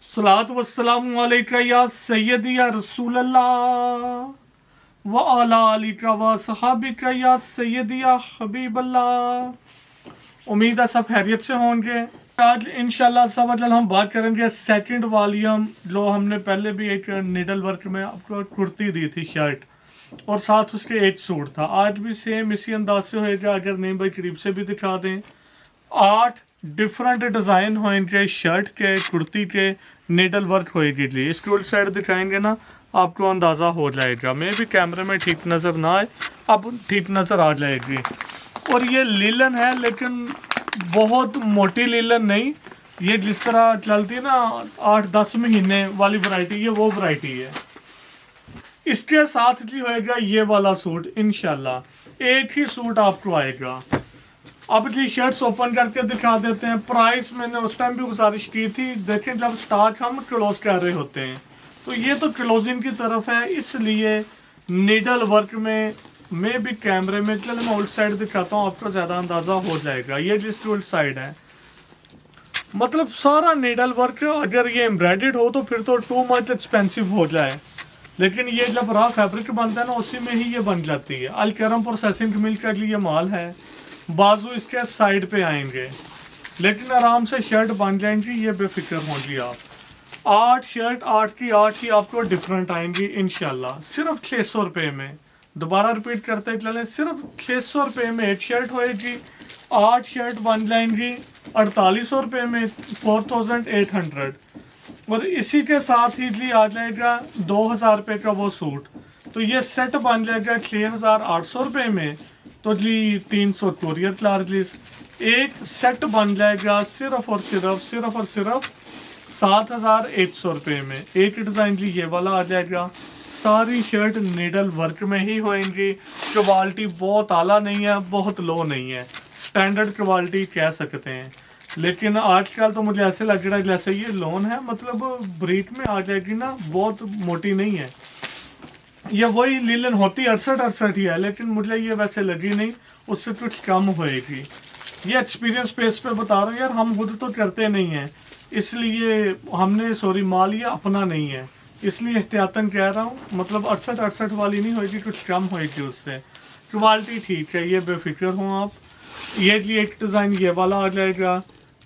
सलात वस्सलाम अलैका या सैयदी या रसूल अल्लाह व अला आलिका व सहाबिका या सैयदी या हबीब अल्लाह। उम्मीद है सब खैरियत से होंगे। आज इंशाल्लाह सब हम बात करेंगे सेकंड वॉल्यूम, जो हमने पहले भी एक निडल वर्क में आपको कुर्ती दी थी, शर्ट, और साथ उसके एक सूट था। आज भी सेम इसी अंदाज से होएगा। अगर नहीं भाई करीब से भी दिखा दें। 8 डिफरेंट डिज़ाइन होंगे शर्ट के, कुर्ती के, निडल वर्क होएगी जी। इसकी उल्टी साइड दिखाएंगे ना, आपको अंदाज़ा हो जाएगा। मैं भी कैमरे में ठीक नज़र ना आए, अब ठीक नज़र आ जाएगी। और ये लीलन है, लेकिन बहुत मोटी लीलन नहीं। ये जिस तरह चलती है ना 8-10 महीने वाली वैरायटी, ये वो वैरायटी है। इसके साथ भी होएगा ये वाला सूट इंशाल्लाह। एक ही सूट आपको आएगा। अब जी शर्ट्स ओपन करके दिखा देते हैं। प्राइस मैंने उस टाइम भी गुजारिश की थी, देखें जब स्टॉक हम क्लोज कर रहे होते हैं, तो ये तो क्लोजिंग की तरफ है, इसलिए नीडल वर्क में मैं भी कैमरे में, चलो मैं उल्ट साइड दिखाता हूँ, आपको ज़्यादा अंदाज़ा हो जाएगा। ये जिसकी उल्ट साइड है, मतलब सारा नीडल वर्क। अगर ये एम्ब्रॉयडर्ड हो तो फिर तो टू मच एक्सपेंसिव हो जाए, लेकिन ये जब रॉ फैब्रिक बनता है ना, उसी में ही ये बन जाती है। अलकरम प्रोसेसिंग मिल का लिए माल है। बाजू इसके साइड पे आएंगे, लेकिन आराम से शर्ट बन जाएंगी, ये बेफिक्र होंगी आप। 8 शर्ट 8 की 8 ही आपको डिफरेंट आएंगी इंशाल्लाह, सिर्फ 600 रुपये में। दोबारा रिपीट करते चलें, सिर्फ 600 रुपये में एक शर्ट होएगी। 8 शर्ट बन जाएंगी 4800 रुपये में, 4800। और इसी के साथ ही जी आ जाएगा 2000 रुपये का वो सूट, तो ये सेट बन जाएगा 6800 रुपये में। तो जी 300 कुरियर चार्जेस। एक सेट बन जाएगा सिर्फ और सिर्फ 7100 रुपये में। एक डिज़ाइन जी ये वाला आ जाएगा। सारी शर्ट नीडल वर्क में ही होएंगी। क्वालिटी बहुत आला नहीं है, बहुत लो नहीं है, स्टैंडर्ड क्वालिटी कह सकते हैं। लेकिन आजकल तो मुझे ऐसे लग रहा है जैसे ये लोन है, मतलब ब्रीक में आ जाएगी ना, बहुत मोटी नहीं है। ये वही लीलन होती 68 ही है, लेकिन मुझे ये वैसे लगी नहीं, उससे कुछ कम होएगी। ये एक्सपीरियंस बेस पे बता रहा हूँ यार, हम खुद तो करते नहीं हैं, इसलिए हमने सॉरी माल ये अपना नहीं है, इसलिए एहतियातन कह रहा हूँ। मतलब 68 वाली नहीं होएगी, कुछ कम होएगी उससे। क्वालिटी ठीक है, ये बेफिक्र हो आप। ये एक डिज़ाइन ये वाला आ जाएगा।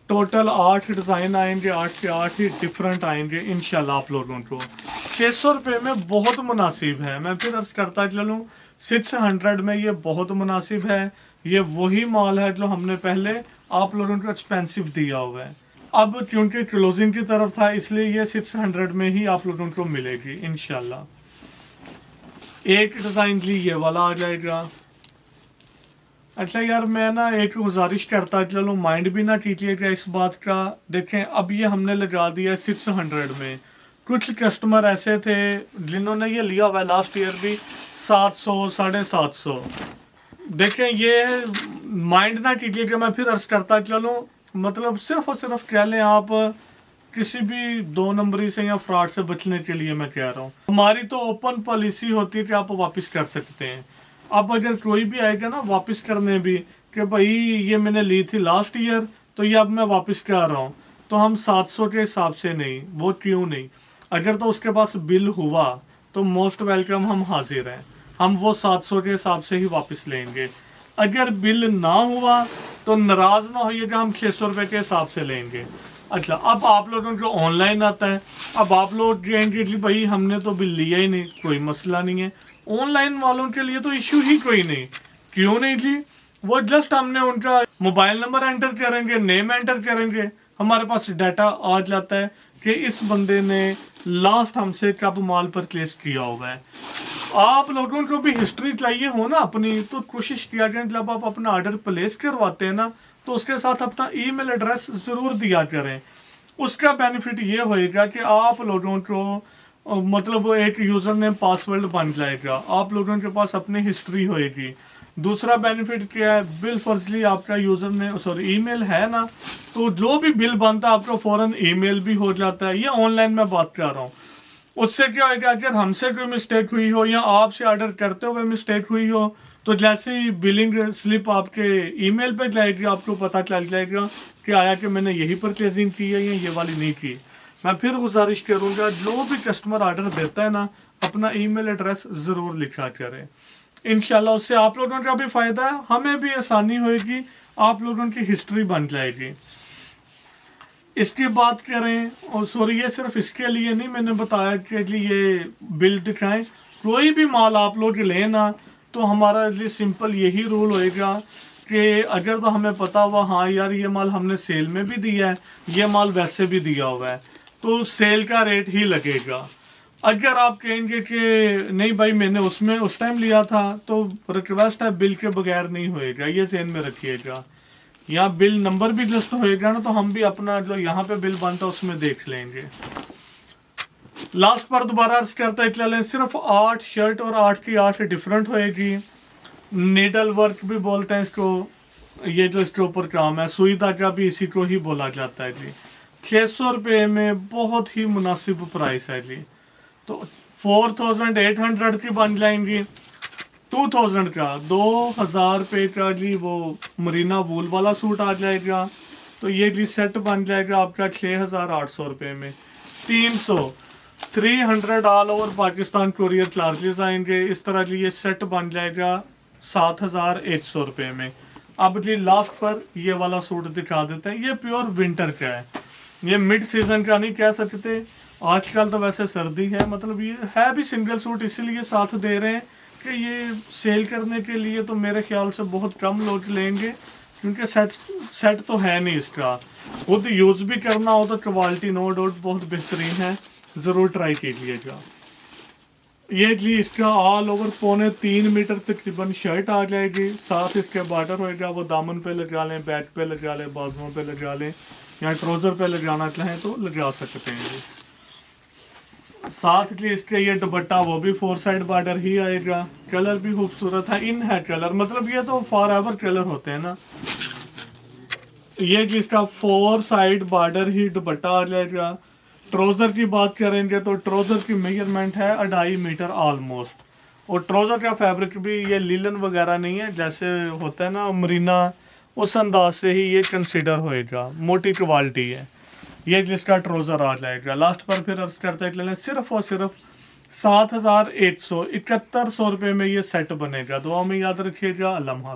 टोटल 8 डिज़ाइन आएंगे, 8 के 8 ही डिफरेंट आएंगे इंशाल्लाह आप लोगों को। 600 रुपये में बहुत मुनासिब है। मैं फिर अर्ज करता चलूँ, 600 में ये बहुत मुनासिब है। ये वही माल है जो हमने पहले आप लोगों को एक्सपेंसिव दिया हुआ है। अब क्योंकि क्लोजिंग की तरफ था, इसलिए ये 600 में ही आप लोगों को मिलेगी इंशाल्लाह। एक डिज़ाइन जी ये वाला आ जाएगा। अच्छा यार, मैं ना एक गुजारिश करता चलो, माइंड भी ना कीजिएगा इस बात का। देखें अब ये हमने लगा दिया 600 में। कुछ कस्टमर ऐसे थे जिन्होंने ये लिया हुआ है लास्ट ईयर भी 700 750। देखें ये माइंड ना कीजिएगा, मैं फिर अर्ज करता चलूँ, मतलब सिर्फ और सिर्फ कह लें आप, किसी भी 2 नंबरी से या फ्रॉड से बचने के लिए मैं कह रहा हूँ। हमारी तो ओपन पॉलिसी होती है कि आप वापस कर सकते हैं। अब अगर कोई भी आएगा ना वापस करने भी, कि भाई ये मैंने ली थी लास्ट ईयर, तो ये अब मैं वापस कर रहा हूँ, तो हम 700 के हिसाब से नहीं, वो क्यों नहीं। अगर तो उसके पास बिल हुआ तो मोस्ट वेलकम, हम हाजिर हैं, हम वो 700 के हिसाब से ही वापस लेंगे। अगर बिल ना हुआ तो नाराज ना होइएगा, हम 600 रुपये के हिसाब से लेंगे। अच्छा, अब आप लोगों को ऑनलाइन आता है, अब आप लोग कहेंगे कि भाई हमने तो बिल लिया ही नहीं, कोई मसला नहीं है। ऑनलाइन वालों के लिए तो इश्यू ही कोई नहीं। क्यों नहीं जी, वो जस्ट हमने उनका मोबाइल नंबर एंटर करेंगे, नेम एंटर करेंगे, हमारे पास डाटा आ जाता है कि इस बंदे ने लास्ट हमसे कब माल परचेज किया हुआ है। आप लोगों को भी हिस्ट्री चाहिए हो ना अपनी, तो कोशिश किया करें जब आप अपना ऑर्डर प्लेस करवाते हैं ना, तो उसके साथ अपना ईमेल एड्रेस ज़रूर दिया करें। उसका बेनिफिट ये होएगा कि आप लोगों को मतलब एक यूज़र नेम पासवर्ड बन जाएगा, आप लोगों के पास अपनी हिस्ट्री होएगी। दूसरा बेनिफिट क्या है, बिल फर्जली आपका यूज़र नेम सॉरी ईमेल है ना, तो जो भी बिल बनता है आपका फ़ौरन ईमेल भी हो जाता है। ये ऑनलाइन में बात कर रहा हूँ। उससे क्या होगा, अगर हमसे कोई मिस्टेक हुई हो या आपसे ऑर्डर करते हुए मिस्टेक हुई हो, तो जैसे ही बिलिंग स्लिप आपके ईमेल पे जाएगी, आपको पता चल जाएगा कि आया कि मैंने यही परचेजिंग की है या ये वाली नहीं की। मैं फिर गुजारिश करूंगा जो भी कस्टमर ऑर्डर देता है ना, अपना ईमेल एड्रेस ज़रूर लिखा करें। इंशाल्लाह उससे आप लोगों का भी फ़ायदा है, हमें भी आसानी होएगी, आप लोगों की हिस्ट्री बन जाएगी। इसकी बात करें, और सॉरी ये सिर्फ इसके लिए नहीं मैंने बताया कि ये बिल दिखाएं, कोई भी माल आप लोग लें ना, तो हमारा सिंपल यही रूल होएगा कि अगर तो हमें पता हुआ हाँ यार ये माल हमने सेल में भी दिया है, ये माल वैसे भी दिया हुआ है, तो सेल का रेट ही लगेगा। अगर आप कहेंगे कि नहीं भाई मैंने उसमें उस टाइम लिया था, तो रिक्वेस्ट है बिल के बगैर नहीं होएगा, ये ज़हन में रखिएगा। यहाँ बिल नंबर भी लिस्ट होएगा ना, तो हम भी अपना जो यहाँ पे बिल बनता है उसमें देख लेंगे। लास्ट पर दोबारा अर्ज करता है, सिर्फ 8 शर्ट और 8 की 8 डिफरेंट होएगी। नीडल वर्क भी बोलते हैं इसको, ये जो इसके ऊपर काम है, सुई धागा भी इसी को ही बोला जाता है जी। 600 रुपये में बहुत ही मुनासिब प्राइस है जी। तो 4800 की बन जाएंगी। 2000 का 2000 रुपये का जी वो मरीना वूल वाला सूट आ जाएगा। तो ये जी सेट बन जाएगा आपका 6800 रुपये में। 300 all over Pakistan courier charges आएंगे। इस तरह जी ये सेट बन जाएगा 7100 रुपये में। अब जी लास्ट पर ये वाला सूट दिखा देते हैं, ये प्योर विंटर का है, ये मिड सीजन का नहीं कह सकते, आजकल तो वैसे सर्दी है, मतलब ये है भी सिंगल सूट इसलिए साथ दे रहे हैं कि ये सेल करने के लिए तो मेरे ख्याल से बहुत कम लोग लेंगे, क्योंकि सेट तो है नहीं इसका, खुद यूज़ भी करना हो तो क्वालिटी नो डाउट बहुत बेहतरीन है, ज़रूर ट्राई कीजिएगा। ये जी इसका ऑल ओवर 3.25 मीटर तकरीबन शर्ट आ जाएगी, साथ इसके बॉर्डर होएगा, वो दामन पे लगा लें, बैक पे लगा लें, बाजुओं पे लगा लें, या ट्राउज़र पे लगाना चाहें तो लगा सकते हैं जी। साथ जी इसके ये दुपट्टा वो भी 4 साइड बॉर्डर ही आएगा। कलर भी खूबसूरत है, इन है कलर, मतलब ये तो फॉर एवर कलर होते हैं ना। ये जी इसका 4 साइड बॉर्डर ही दुपट्टा आ जाएगा। ट्राउज़र की बात करेंगे तो ट्राउज़र की मेजरमेंट है 2.5 मीटर ऑलमोस्ट, और ट्राउज़र का फैब्रिक भी ये लीलन वगैरह नहीं है जैसे होता है ना मरीना, उस अंदाज से ही ये कंसिडर होएगा, मोटी क्वालिटी है। ये जिसका ट्राउज़र आ जाएगा। लास्ट पर फिर अर्ज करते हैं सिर्फ और सिर्फ 7171 रुपये में ये सेट बनेगा। दुआ में याद रखिएगा। अल्लाह हाफ़िज़।